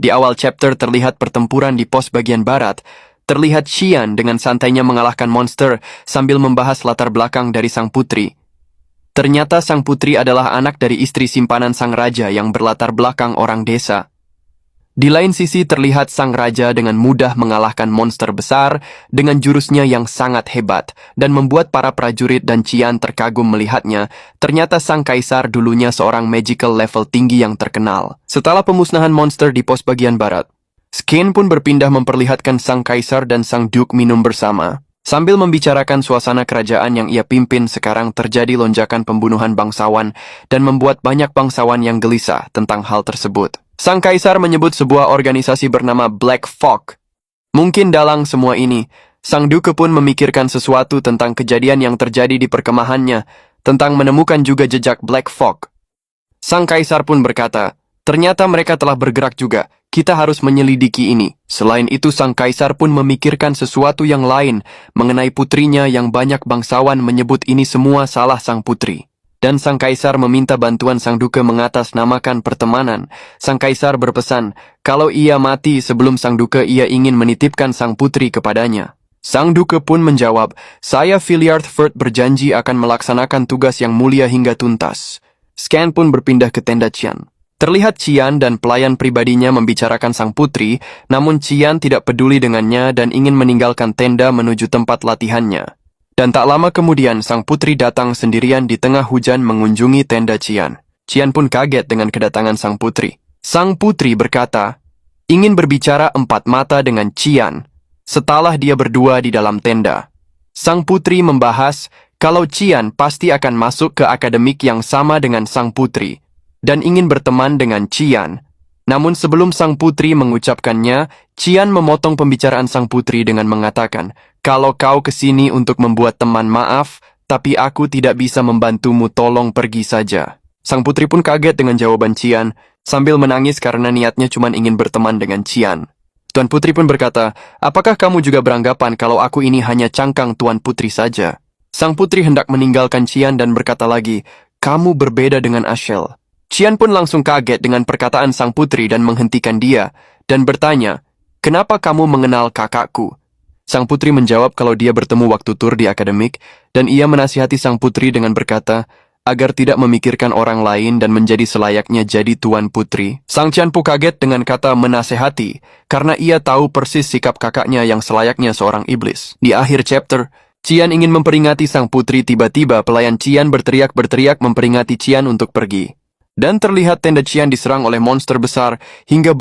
Di awal chapter terlihat pertempuran di pos bagian barat. Terlihat Xian dengan santainya mengalahkan monster sambil membahas latar belakang dari sang putri. Ternyata sang putri adalah anak dari istri simpanan sang raja yang berlatar belakang orang desa. Di lain sisi terlihat sang raja dengan mudah mengalahkan monster besar dengan jurusnya yang sangat hebat dan membuat para prajurit dan Qian terkagum melihatnya. Ternyata sang kaisar dulunya seorang magical level tinggi yang terkenal. Setelah pemusnahan monster di pos bagian barat, Skin pun berpindah memperlihatkan sang kaisar dan sang duke minum bersama. Sambil membicarakan suasana kerajaan yang ia pimpin, sekarang terjadi lonjakan pembunuhan bangsawan dan membuat banyak bangsawan yang gelisah tentang hal tersebut. Sang kaisar menyebut sebuah organisasi bernama Black Fog. Mungkin dalam semua ini, sang duke pun memikirkan sesuatu tentang kejadian yang terjadi di perkemahannya, tentang menemukan juga jejak Black Fog. Sang kaisar pun berkata, ternyata mereka telah bergerak juga, kita harus menyelidiki ini. Selain itu, sang kaisar pun memikirkan sesuatu yang lain mengenai putrinya yang banyak bangsawan menyebut ini semua salah sang putri. Dan sang kaisar meminta bantuan sang duke mengatasnamakan pertemanan. Sang kaisar berpesan, kalau ia mati sebelum sang duke, ia ingin menitipkan sang putri kepadanya. Sang duke pun menjawab, saya Filliard Firth berjanji akan melaksanakan tugas yang mulia hingga tuntas. Scan pun berpindah ke tenda Qian. Terlihat Qian dan pelayan pribadinya membicarakan sang putri, namun Qian tidak peduli dengannya dan ingin meninggalkan tenda menuju tempat latihannya. Dan tak lama kemudian, sang putri datang sendirian di tengah hujan mengunjungi tenda Qian. Qian pun kaget dengan kedatangan sang putri. Sang putri berkata, ingin berbicara empat mata dengan Qian setelah dia berdua di dalam tenda. Sang putri membahas kalau Qian pasti akan masuk ke akademik yang sama dengan sang putri dan ingin berteman dengan Qian. Namun sebelum sang putri mengucapkannya, Qian memotong pembicaraan sang putri dengan mengatakan, kalau kau kesini untuk membuat teman, maaf, tapi aku tidak bisa membantumu, tolong pergi saja. Sang putri pun kaget dengan jawaban Qian, sambil menangis karena niatnya cuma ingin berteman dengan Qian. Tuan Putri pun berkata, apakah kamu juga beranggapan kalau aku ini hanya cangkang Tuan Putri saja? Sang putri hendak meninggalkan Qian dan berkata lagi, kamu berbeda dengan Ashel. Qian pun langsung kaget dengan perkataan sang putri dan menghentikan dia, dan bertanya, kenapa kamu mengenal kakakku? Sang putri menjawab kalau dia bertemu waktu tur di akademik, dan ia menasihati sang putri dengan berkata, agar tidak memikirkan orang lain dan menjadi selayaknya jadi tuan putri. Sang Qian pun kaget dengan kata menasehati, karena ia tahu persis sikap kakaknya yang selayaknya seorang iblis. Di akhir chapter, Qian ingin memperingati sang putri, tiba-tiba pelayan Qian berteriak-berteriak memperingati Qian untuk pergi. Dan terlihat tenda Qian diserang oleh monster besar hingga